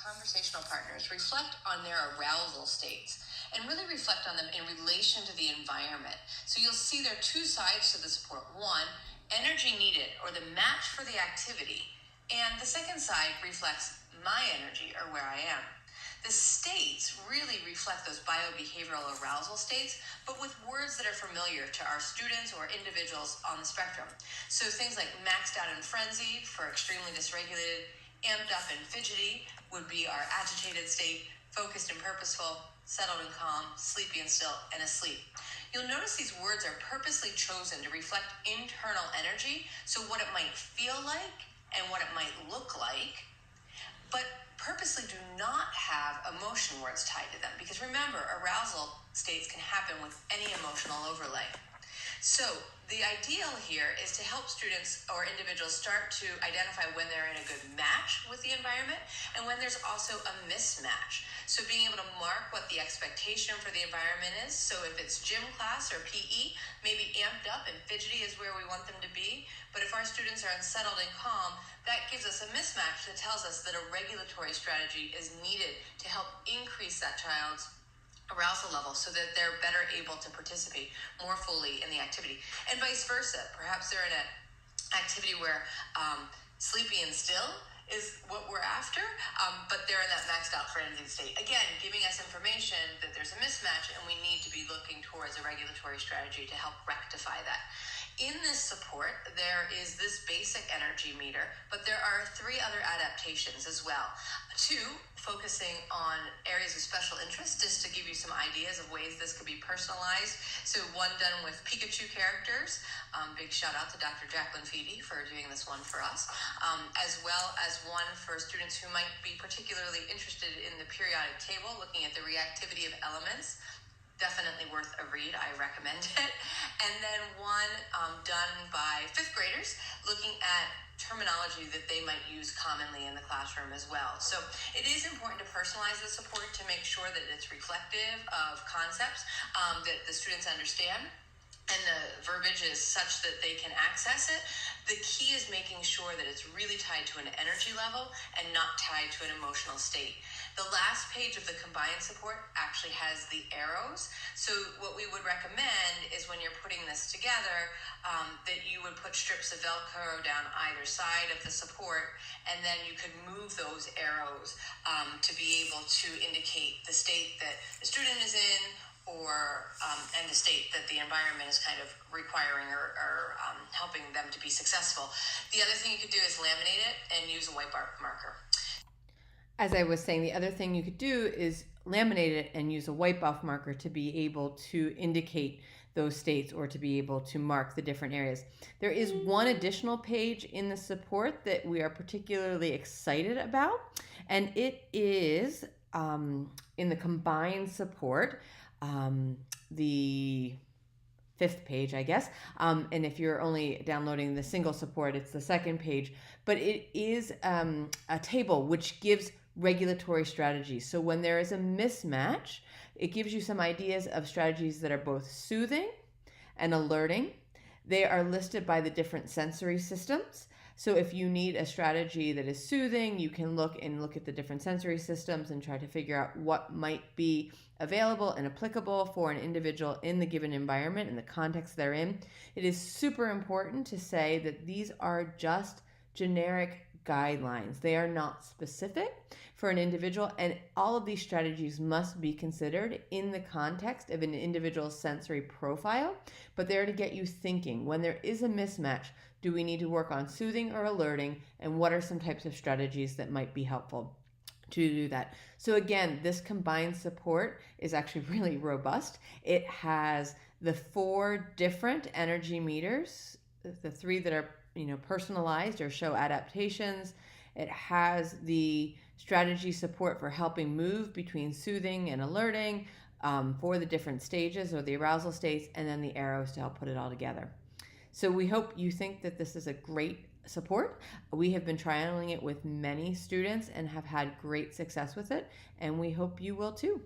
conversational partners reflect on their arousal states and really reflect on them in relation to the environment. So you'll see there are two sides to the support. One, energy needed or the match for the activity. And the second side reflects my energy or where I am. The states really reflect those biobehavioral arousal states, but with words that are familiar to our students or individuals on the spectrum. So things like maxed out and frenzied for extremely dysregulated, amped up and fidgety would be our agitated state, focused and purposeful, settled and calm, sleepy and still, and asleep. You'll notice these words are purposely chosen to reflect internal energy, so what it might feel like and what it might look like, but purposely do not have emotion words tied to them, because remember, arousal states can happen with any emotional overlay. So the ideal here is to help students or individuals start to identify when they're in a good match with the environment and when there's also a mismatch. So being able to mark what the expectation for the environment is. So if it's gym class or PE, maybe amped up and fidgety is where we want them to be. But if our students are unsettled and calm, that gives us a mismatch that tells us that a regulatory strategy is needed to help increase that child's arousal level so that they're better able to participate more fully in the activity. And vice versa. Perhaps they're in an activity where sleepy and still is what we're after, but they're in that maxed out frenzied state. Again, giving us information that there's a mismatch and we need to be looking towards a regulatory strategy to help rectify that. In this support, there is this basic energy meter, but there are 3 other adaptations as well. 2, focusing on areas of special interest, just to give you some ideas of ways this could be personalized. So one done with Pikachu characters. Big shout out to Dr. Jacqueline Fede for doing this one for us, as well as one for students who might be particularly interested in the periodic table, looking at the reactivity of elements. Definitely worth a read. I recommend it. And then one done by 5th graders looking at terminology that they might use commonly in the classroom as well. So it is important to personalize the support to make sure that it's reflective of concepts that the students understand and the verbiage is such that they can access it. The key is making sure that it's really tied to an energy level and not tied to an emotional state. The last page of the combined support actually has the arrows. So what we would recommend is when you're putting this together, that you would put strips of Velcro down either side of the support, and then you could move those arrows to be able to indicate the state that the student is in, or and the state that the environment is kind of requiring or helping them to be successful. The other thing you could do is laminate it and use a white marker. As I was saying, the other thing you could do is laminate it and use a white buff marker to be able to indicate those states or to be able to mark the different areas. There is one additional page in the support that we are particularly excited about, and it is in the combined support, the 5th page, I guess. And if you're only downloading the single support, it's the 2nd page. But it is a table which gives regulatory strategies. So when there is a mismatch, it gives you some ideas of strategies that are both soothing and alerting. They are listed by the different sensory systems. So if you need a strategy that is soothing, you can look at the different sensory systems and try to figure out what might be available and applicable for an individual in the given environment and the context they're in. It is super important to say that these are just generic guidelines. They are not specific for an individual, and all of these strategies must be considered in the context of an individual's sensory profile, but they're to get you thinking. When there is a mismatch, do we need to work on soothing or alerting, and what are some types of strategies that might be helpful to do that? So again, this combined support is actually really robust. It has the 4 different energy meters, the 3 that are personalized or show adaptations. It has the strategy support for helping move between soothing and alerting for the different stages or the arousal states, and then the arrows to help put it all together. So we hope you think that this is a great support. We have been trialing it with many students and have had great success with it, and we hope you will too.